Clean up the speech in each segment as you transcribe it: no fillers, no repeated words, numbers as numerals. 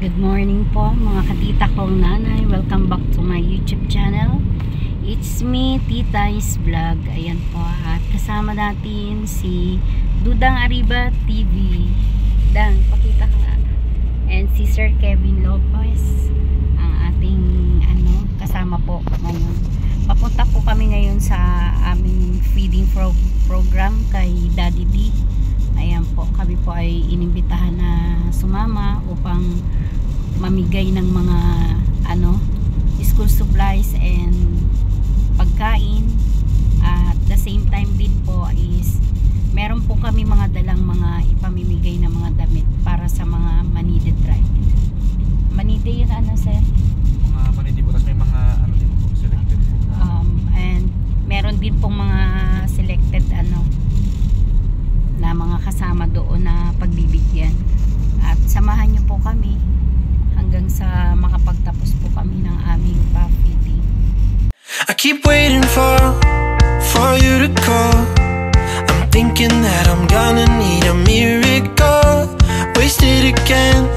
Good morning po mga katita kong nanay. Welcome back to my YouTube channel. It's me, Tita's Vlog. Ayan po. At kasama natin si Dudang Arriba TV. Dang, pakita ka nga. And si Sir Kevin Lopez. Ang ating kasama po ngayon. Papunta po kami ngayon sa aming feeding program kay Daddy D. Ayan po, kami po ay inimbitahan na sumama upang mamigay ng mga school supplies and pagkain. At the same time din po is meron po kami mga dalang mga ipamimigay na mga damit para sa mga manide drive. Manide yun sir? Mga manide po, tapos may mga din po, selected po. And meron din pong mga selected na mga kasama doon na pagbibigyan. At samahan niyo po kami hanggang sa makapagtapos po kami ng aming pa-feeding. I keep waiting for you to call. I'm thinking that I'm gonna need a miracle. Wasted again.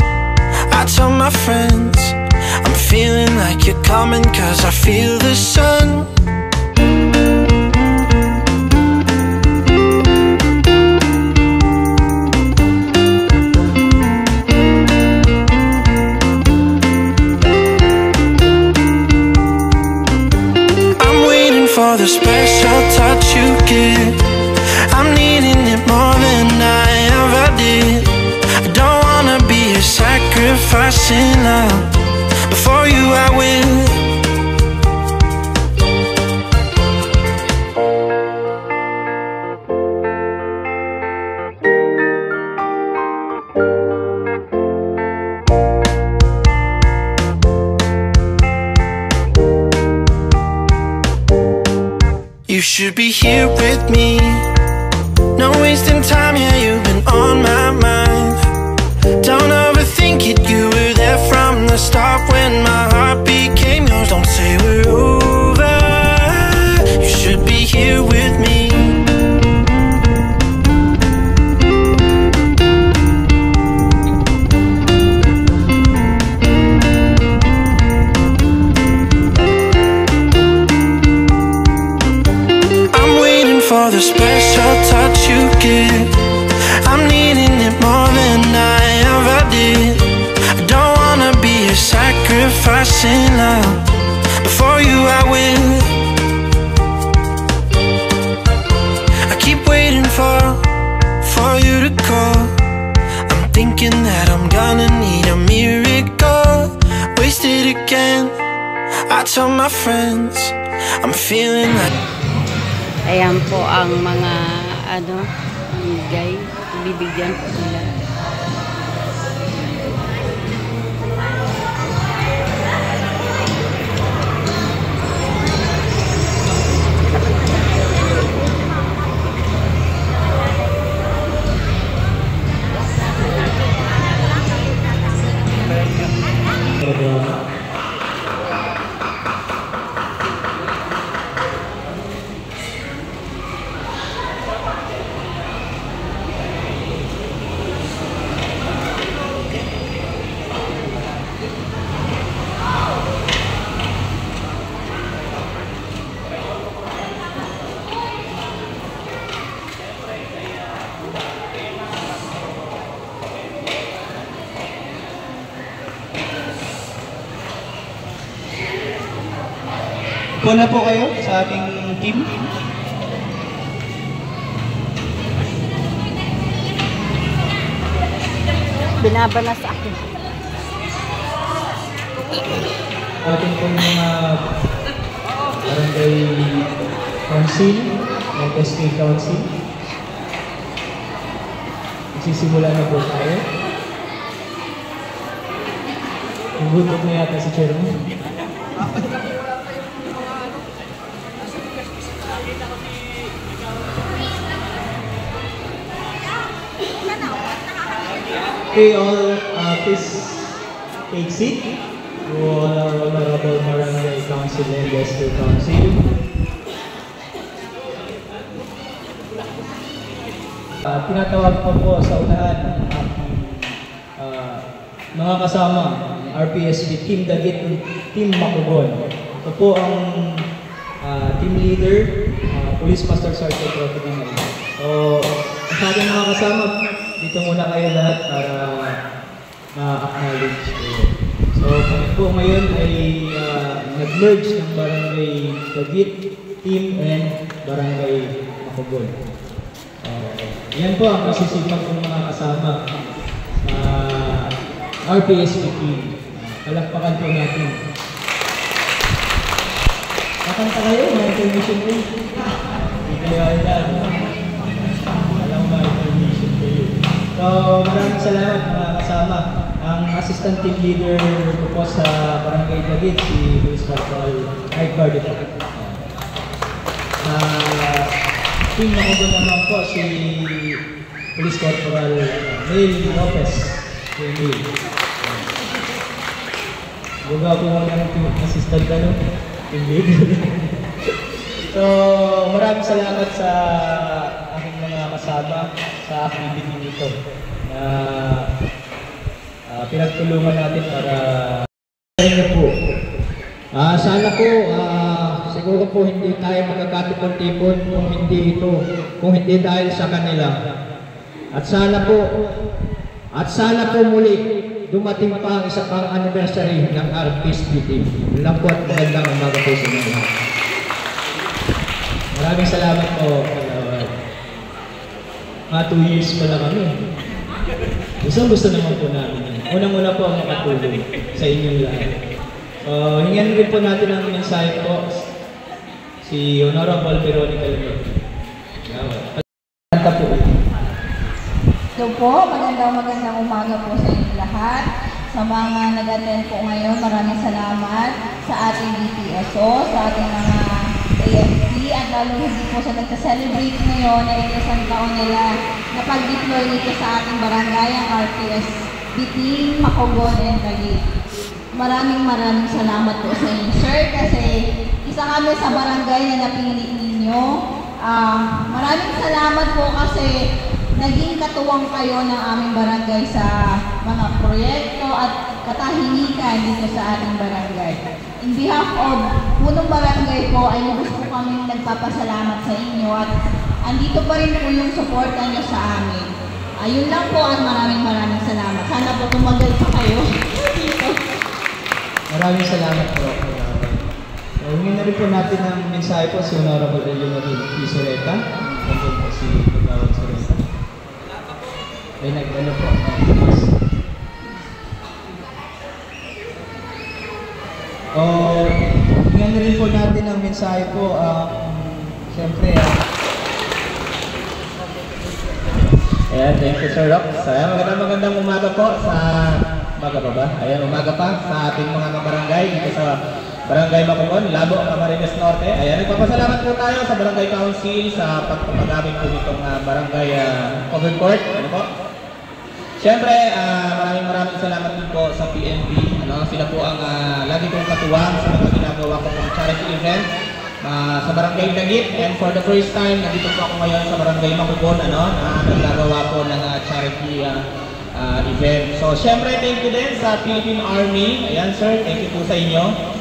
I tell my friends I'm feeling like you're coming, 'cause I feel the sun. For the special touch you give, I'm needing it more than I ever did. I don't wanna be a sacrifice in love. Before you I will. You should be here with me. No wasting time, yeah, you've been on my mind. Don't overthink it, you were there from the start when my heart became yours. Don't say we're over. You should be here with me. For the special touch you give, I'm needing it more than I ever did. I don't wanna be a sacrifice in love. Before you I will. I keep waiting for you to call. I'm thinking that I'm gonna need a miracle. Wasted again. I tell my friends I'm feeling like. Ayan po ang mga bibigyan po nila. Upo na po kayo sa ating team. Binabana sa akin. Ating pong mga barangay council, SK council. Magsisimula na po tayo. Nagutot na yata si Chairman. Okay, all please take seat. To all our honorable barangay council and SK council. Tinatawag po sa unahan ang mga kasama, RPSB, Team Dagit, Team Makugon. Ito po ang team leader, Police Master Sergeant Rocky Dinay. So, sa ating mga kasama, dito muna kayo lahat para ma-acknowledge kayo. So, kami po ngayon ay nag-merge ng Barangay Dagit, Team and Barangay Makugon. Yan po ang masisipag ng mga kasama sa RPSB team. Palakpakan po natin. Kakanta kayo, may information kayo. Hindi kayo alam. Alam mo, may information kayo. So, maraming salamat mga kasama. Ang assistant team leader ko po sa Barangay Dagit, si Luis Bartol, Night Guard ito. Team Makugon naman po si Police Corporal Neil Lopez. Buga po mga ng assistant team leader. So, maraming salamat sa aking mga kasama sa activity nito na pinagtulungan natin para po. Sana po, siguro po hindi tayo magkakatipon-tipon kung hindi dahil sa kanila. At sana po muli dumating pa ang isa pang anniversary ng RPSB team. Yun lang po at magandang umaga po sa inyo. Maraming salamat po. Mga 2 years pa lang kami. Gusto naman po namin. Unang-una po ang makatulong sa inyong lahat. Hingan rin po natin ang mensahe po si Honorable Veronica Lemon. Kanta po. So po, magandang umaga po sa inyo lahat. Sa mga nag-attend po ngayon, maraming salamat sa ating DPSO, sa ating mga AFP, at lalo hindi po sa nagka-celebrate ngayon na isang taon nila na pag-deploy nito sa ating barangay, ang RPSB team, Makugon and Dagit. Maraming salamat po sa inyo, sir, kasi isa kami sa barangay na napili ninyo. Maraming salamat po kasi naging katuwang kayo ng aming barangay sa mga proyekto at katahimikan dito sa ating barangay. In behalf of punong barangay po ay gusto kami nagpapasalamat sa inyo at andito pa rin po yung suporta niyo sa amin. Ayun lang po at maraming salamat. Sana po tumagal pa kayo dito. Maraming salamat po. Huwagin na rin po natin ang mensahe po si Honorable Eleanor P. Soreta. Nandun po si Pagawag Soreta. Ay nag-ano po. Huwagin na rin po natin ang mensahe po. Siyempre, ayan, thank you Sir Rox. Ayan, magandang umaga po sa umaga pa sa ating mga kabarangay dito sa Barangay Makugon, Labo, Camarines Norte. Ayan, nagpapasalamat po tayo sa Barangay Council sa pagpapagamit po nitong Barangay Covered Court. Ano po? Siyempre, maraming salamat din po sa PNP. Sila po ang lagi kong katuwang sa mga ginagawa ko ng charity event sa Barangay Dagit. And for the first time, nandito po ako ngayon sa Barangay Makugon, na naggagawa po ng charity event. So, syempre, thank you din sa Philippine Army. Ayan, sir, thank you po sa inyo.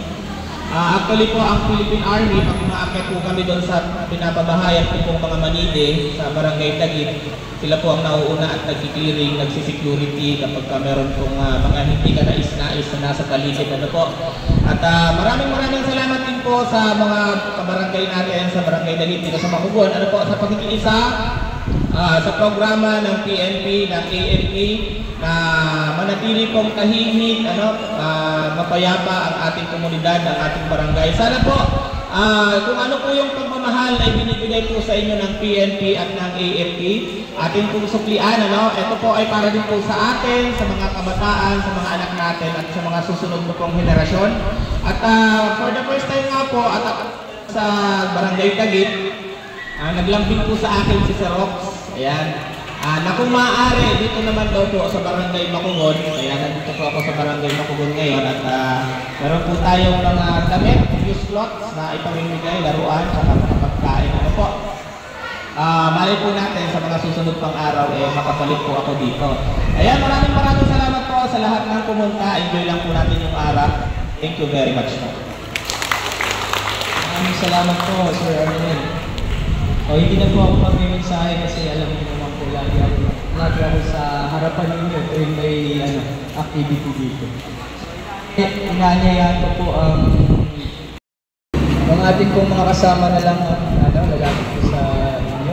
Actually po, ang Philippine Army, pag umaakit po kami doon sa pinapabahayan po pong mga manide sa Barangay Dagit, sila po ang nauuna at nag-clearing, nagsisecurity kapag meron pong mga hindi ka nais-nais na nasa paligid. At maraming salamat din po sa mga kabarangay natin sa Barangay Dagit dito sa Makugon. Sa pagkikiisa sa programa ng PNP, ng AFP, na manatili pong tahimik, mapayapa ang ating komunidad, ang ating barangay. Sana po, kung ano po yung pagmamahal na ibinibigay po sa inyo ng PNP at ng AFP, ating pong suklian, ito po ay para din po sa atin, sa mga kabataan, sa mga anak natin, at sa mga susunod na pong henerasyon. At for the first time nga po, at sa Barangay Dagit, naglambing po sa akin si Sir Rox. Ayan. Na kung maaari, dito naman daw po sa Barangay Makugon. Ayan, nandito po ako sa Barangay Makugon ngayon. At meron po tayong mga damit, use cloths na ipamimigay, laruan, at mga pagkain. Malay po natin sa mga susunod pang araw, makapalit po ako dito. Ayan, maraming salamat po sa sa lahat ng pumunta. Enjoy lang po natin yung araw. Thank you very much po. Maraming salamat po, Sir Arnel. Hindi na po ako mag-mensahe kasi alam niyo naman po lagi ako sa harapan ninyo tuwing may activity dito. Inaanyayahan ko po ang ating pong mga kasama na lang lalapit po sa inyo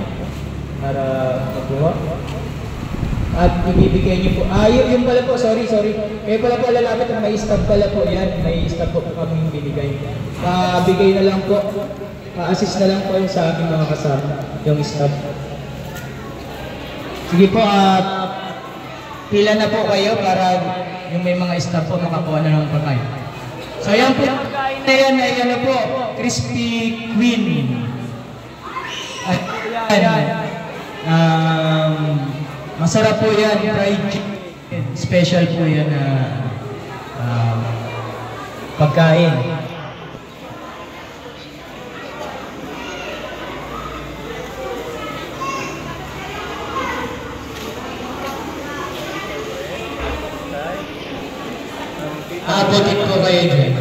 para magbuha. At ibibigay niyo po, yun pala po, sorry. Kayo pala po lalapit at may stub pala po yan. May stub po kami binigay. Bigay na lang po, assist na lang po yung sa aking mga kasama, yung stub. Sige po, pila na po kayo para yung may mga stub po makakuha na ng pagkain. So yan po, yan ay ano po, Crispy Queen. At masarap po yan, fried chicken. Special po yan na pagkain. Aabotin ko kayo dyan.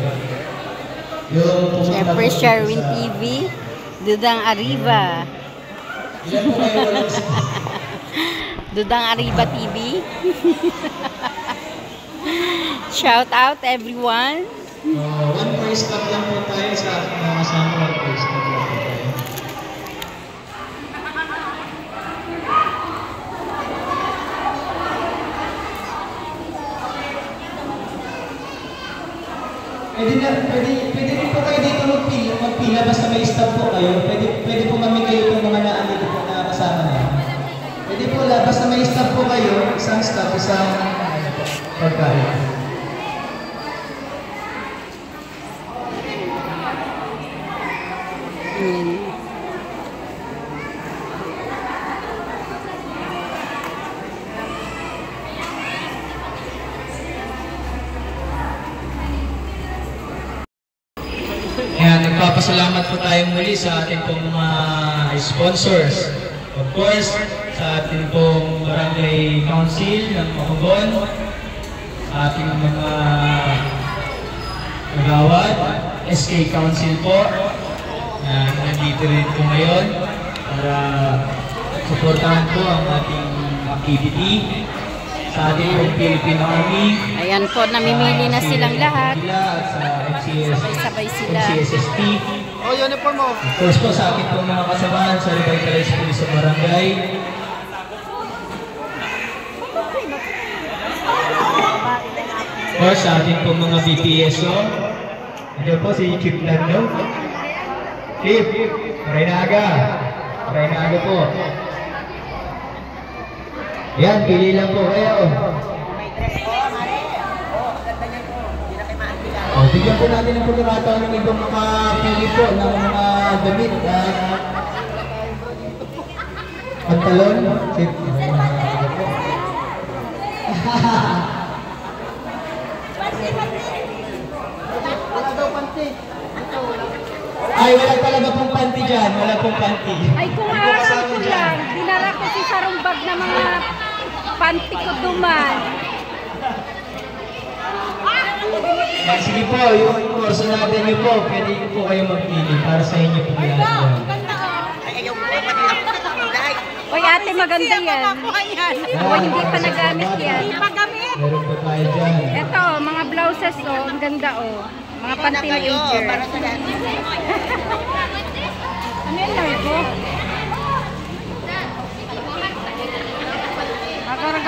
Siyempre, Sherwin TV, Dudang Arriba. Ilan po kayo walang Dudang Arriba TV. Shout out everyone. One per stop lang po tayo sa ating mga kasama. One per stop lang po tayo. Pwede po kayo dito magpila basta may stop po kayo. Pwede po mami kayo po mga naandito po na kasama na. Pwede po basta may stop po kayo, isang stop, isang pagkain. Ayan, nagpapasalamat po tayo muli sa ating pong mga sponsors. Of course, sa ating pong Barangay Council ng Makugon, sa ating mga nagawad, SK Council po, na nandito rin po ngayon para suportahan po ang ating activity. Sa ating pong Philippine Army. Ayan po, namimili na silang lahat. At sa Sabay-sabay sila. MCSST. Uniform mo. Of course po sa ating pong mga kasamahan sa Revitalized Police sa Barangay. Of course sa ating pong mga BPSO. Ito po si Chief Lando. Chief, maray na aga po. Yan, pili lang po kayo. Bigyan po natin ang pagkakataon ng ibang makapili po ng mga damit at pantalon. Ay, wala talaga pong panty dyan. Wala pong panty. Ay, kung alam ko lang, dinala ko si sarumbag na mga panty ko duman. Sige po, yung kurso natin nyo po, pwede po kayo magpili para sa inyo po yan. Oy, ate, maganda yan. Oy, hindi pa nagamit yan. Meron po tayo dyan. Ito, mga blouses, oh, ang ganda, oh. Mga panty-major. Ano yan, Largo?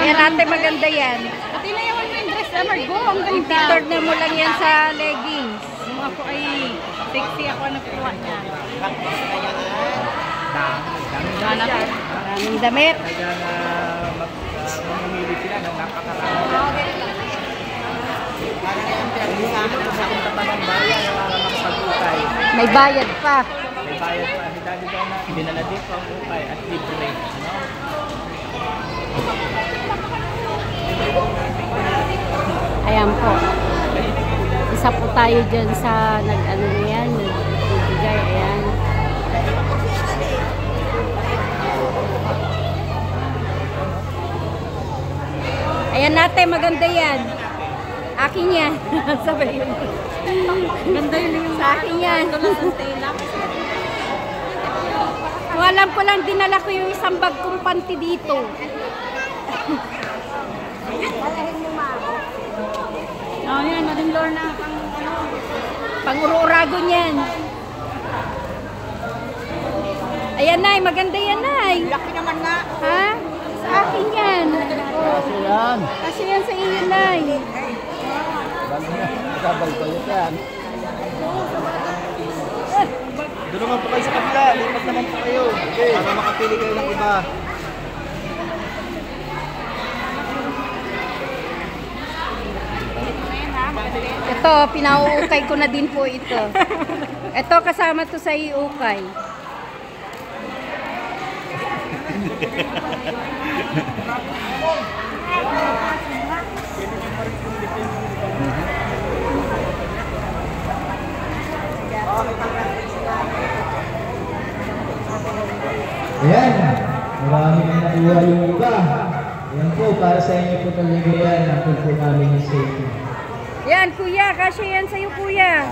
Yan, ate, maganda yan. Pati na yung dress na Margo, ang ganda. I-turn mo lang yan sa leggings. Yung ako ay sexy ako nagkuha niya. Maraming damit. Mamimili sila ng napakarami. May bayad pa. May bayad pa. Dali daw na dinala dito ang upay at libre. Ayan po. Isa po tayo dyan sa nag-ano na yan. Nagbigay. Ayan. Ayan natin. Maganda yan. Akin yan. Sabay yun. Ganda yun. Sa akin yan. Alam ko lang, dinala ko yung isang bag kong panty dito. Oh, yan. Mading Lorna. Pang-uro-urago niyan. Ayan, Nay. Maganda yan, Nay. Laki naman nga. Ha? Sa akin yan. Kasi yan. Kasi yan sa iyo, Nay. Nakabalbalit yan. Doon naman po kayo sa kabila. Lipat naman po kayo. Para makapili kayo ng iba. Ito, pinauukay ko na din po ito. Ito, kasama to sa iukay. Ayan, marami na nakuha yung iba. Ayan po, para sa inyo po talaga yan. Natin po namin yung safety. Yan, kuya. Kasya yan sa'yo, kuya.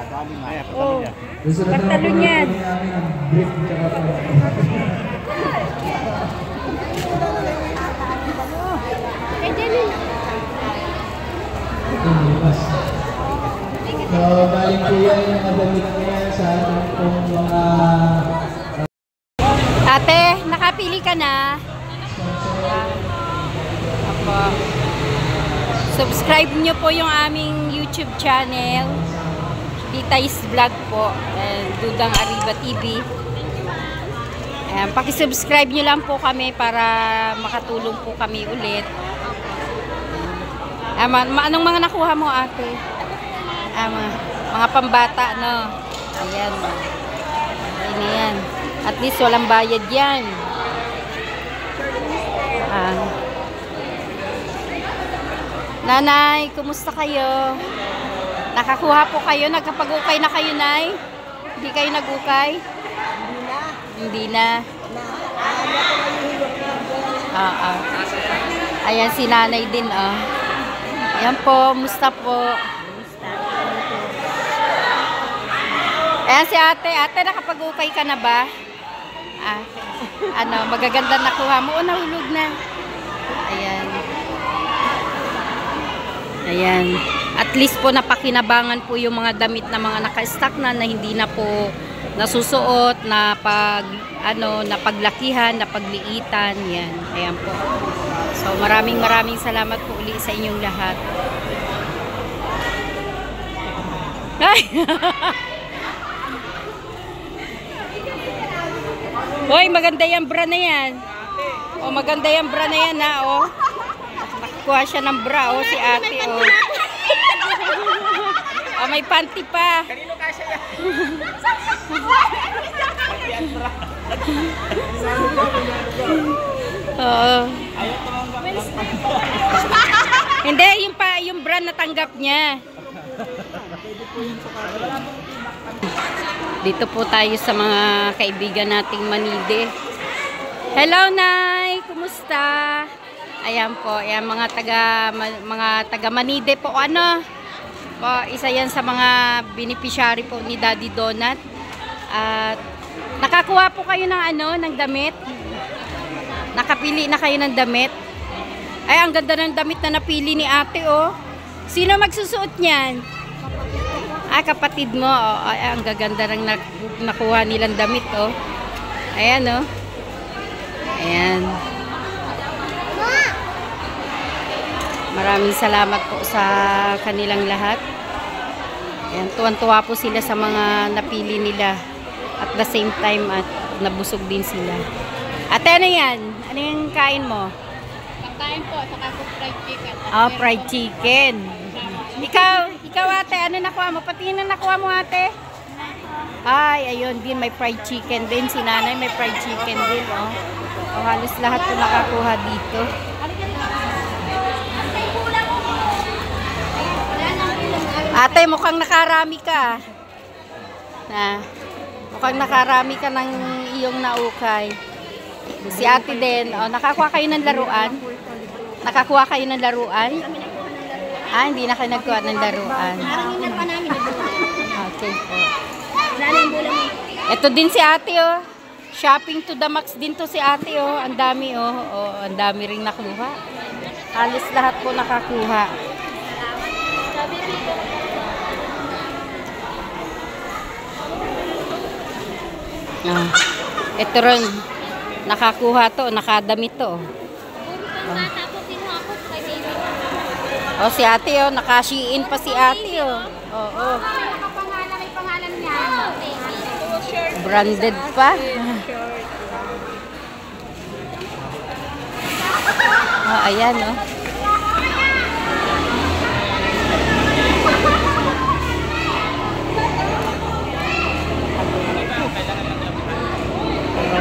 Oh, Gusto na pagtalon yan. namin ang brief tsaka po. So, galing po yan yung madamit niya sa ating pong mga Ate, nakapili ka na? Apo. Subscribe nyo po yung aming YouTube channel. Titay's Vlog po. And Dudang Arriba TV. Ayan, pakisubscribe nyo lang po kami para makatulong po kami ulit. Anong mga nakuha mo, ate? Mga pambata, no? Ayan. Ayan yan. At least walang bayad yan. Nanay, kumusta kayo? Nakakuha po kayo? Nagkapag-ukay na kayo, Nay? Hindi kayo nag-ukay? Hindi na. Ayan si nanay din, oh. Ayan po, musta po? Ayan si ate. Ate, nakapag-ukay ka na ba? Magaganda nakuha mo. O, nahulog na. Ayan. Ayan. At least po napakinabangan po yung mga damit na mga naka-stock na hindi na po nasusuot, napaglakihan, napagliitan. Yan. Ayan po. So, maraming salamat po uli sa inyong lahat. Ay! Hoy, maganda yung bra na yan. O, maganda yung bra na yan, ha, o. Nakuha siya ng bra, o, si ate, o. O, may panty pa. Kanino kasya yan? Oo. Hindi, yung bra natanggap niya. Dito po tayo sa mga kaibigan nating Manide. Hello, Nay! Kumusta? Ayan po, ayan, mga taga Manide po. Isa yan sa mga beneficiary po ni Daddy Donut. At nakakuha po kayo ng damit. Nakapili na kayo ng damit. Ay, ang ganda ng damit na napili ni ate, oh. Sino magsusuot niyan? Kapatid mo. Oh. Ay, ang gaganda ng nakuha nilang damit, oh. Ayan, oh. Ayan. Maraming salamat po sa kanilang lahat. Ayan, tuwan-tuwa po sila sa mga napili nila. At the same time, at nabusog din sila. Ate, ano yan? Ano yung kain mo? Pagkain po, saka po fried chicken. Fried chicken. Ikaw ate, ano nakuha mo? Pati na nakuha mo, ate? Ay, ayun din, may fried chicken din. Si nanay may fried chicken din, oh. Halos lahat po nakakuha dito. Ate, mukhang nakarami ka. Mukhang nakarami ka ng iyong naukay. Si ate din, oh, nakakuha kayo ng laruan? Nakakuha kayo ng laruan? Ah, hindi na kayo nagkuha ng laruan. Parang yun pa namin. Okay po. Maraming bulang. Ito din si ate, oh. Shopping to the max din to si ate, oh. Ang dami, oh. Oh, ang dami ring nakuha. Halos lahat po nakakuha. Ah. Ito rin. Nakakuha to. Nakadamit to. Oh, si ate, oh. Nakashiin pa si ate, oh. Oo. Branded pa. Oh, ayan, oh.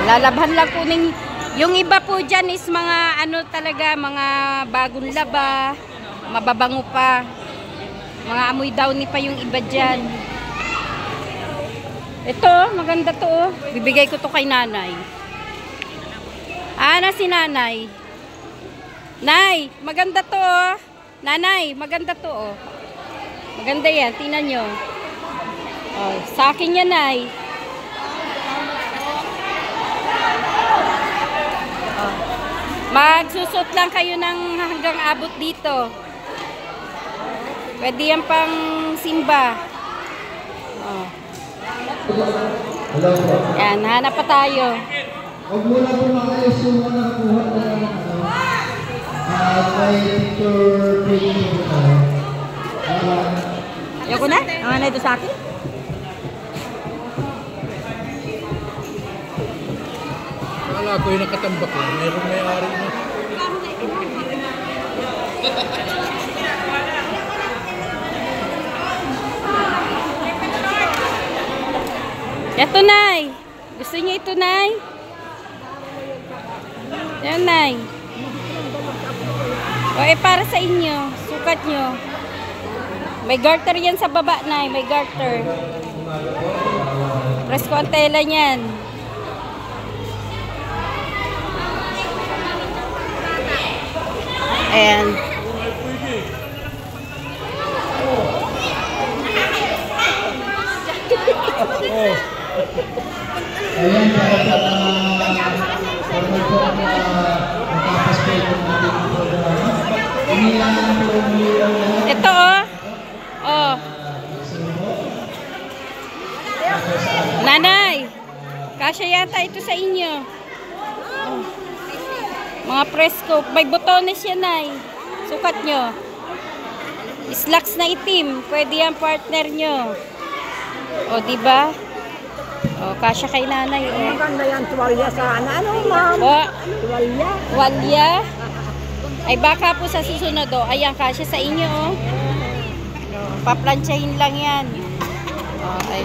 Lalabhan lang po ng yung iba po dyan is mga ano talaga, mga bagong laba, mababango pa. Mga amoy downy pa yung iba dyan. Ito, maganda to, oh. Bibigay ko to kay nanay. Na si nanay. Nay, maganda to, oh. Nanay, maganda to, oh. Maganda yan, tingnan nyo. Oh, sa akin yan, nay. Oh. Magsusot lang kayo ng hanggang abot dito. Pwede yan pang simba. Oh. Yan, hanap pa tayo. Huwag muna po makayos yung mga nakakuha na may picture taking po tayo. Ayoko na? Ang ano ito sa akin? Akala ko yung nakatambak lang. Mayroong may-ari na. Ito, nay. Gusto niyo ito, nay? Yan, nay. O, para sa inyo. Sukat nyo. May garter yan sa baba, nay. May garter. Presko ang tela niyan. Ayan. Ayan, para sa formal po ang magkakaspeto ng ating programa. Inilangan po umilang lahat. Ito, oh. Oh. Nanay. Kasya yata ito sa inyo. Oh. Mga presko. May botones yan, nay. Sukat nyo. Slacks na itim. Pwede yan partner nyo. O, diba? O, kasya kay nanay. O. Maganda yan, tuwalya sa ano, ma'am? O, Tuwalya. walya. Ay, baka po sa susunod, o. Ayan, kasya sa inyo, o. Paplansyahin lang yan. Okay.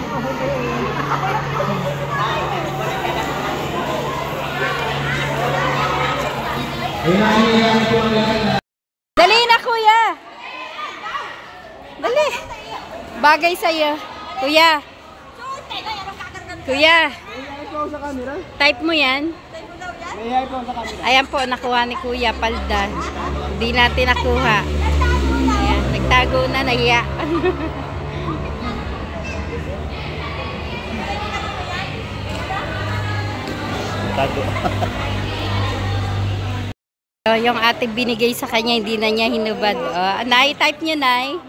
Inilangan po ang lahat na Dali na, kuya. Dali. Bagay sa'yo. Kuya. Kuya. Type mo yan. Ayan po, nakuha ni kuya, palda. Hindi natin nakuha. Ayan, nagtago na, nahiya. Tago. Yung ate binigay sa kanya, hindi na niya hinubad. Nay, type niyo, nay.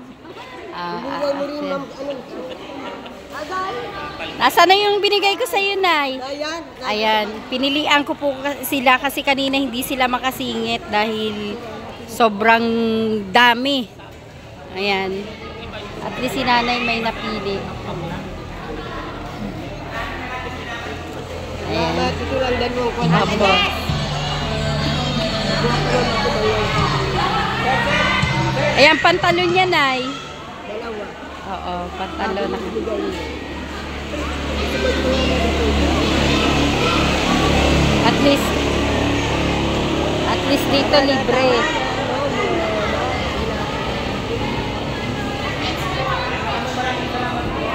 Nasaan na yung binigay ko sa iyo, nay? Ayan, pinilian ko po sila kasi kanina hindi sila makasingit dahil sobrang dami. Ayan. At least si nanay may napili. Ayan. Opo. Ayan, pantalon niya, nay. Oo, pantalon. At least dito libre.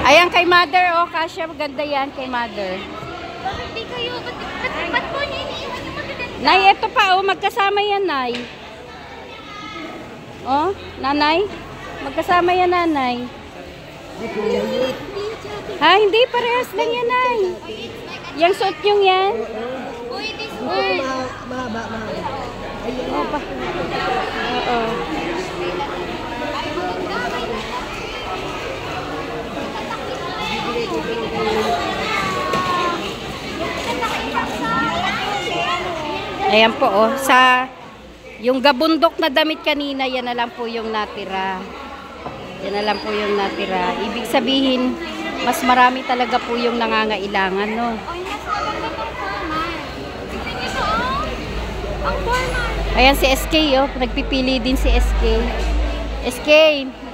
Ayan kay mother, oh, kasya maganda yan kay mother. Bakit di kayo? Ba't po niya iniiwan yung magaganda? Nay, ito pa, oh, magkasama yan, nay. Oh, nanay. Magkasama yan, nanay. Ha, hindi. Parehas lang yan, nay. Yang suot yung yan. Oo. Ayan po, oh. Sa yung gabundok na damit kanina, yan na lang po yung natira. Yan na lang po yung natira. Ibig sabihin, mas marami talaga po yung nangangailangan, no? Ayan si SK, oh. Nagpipili din si SK. SK,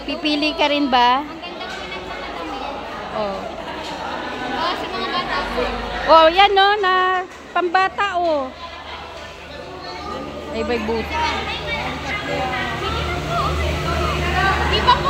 pipili ka rin ba? Oh. Oh, yan, no? Na pambata, oh. Ay, buti. Di ba po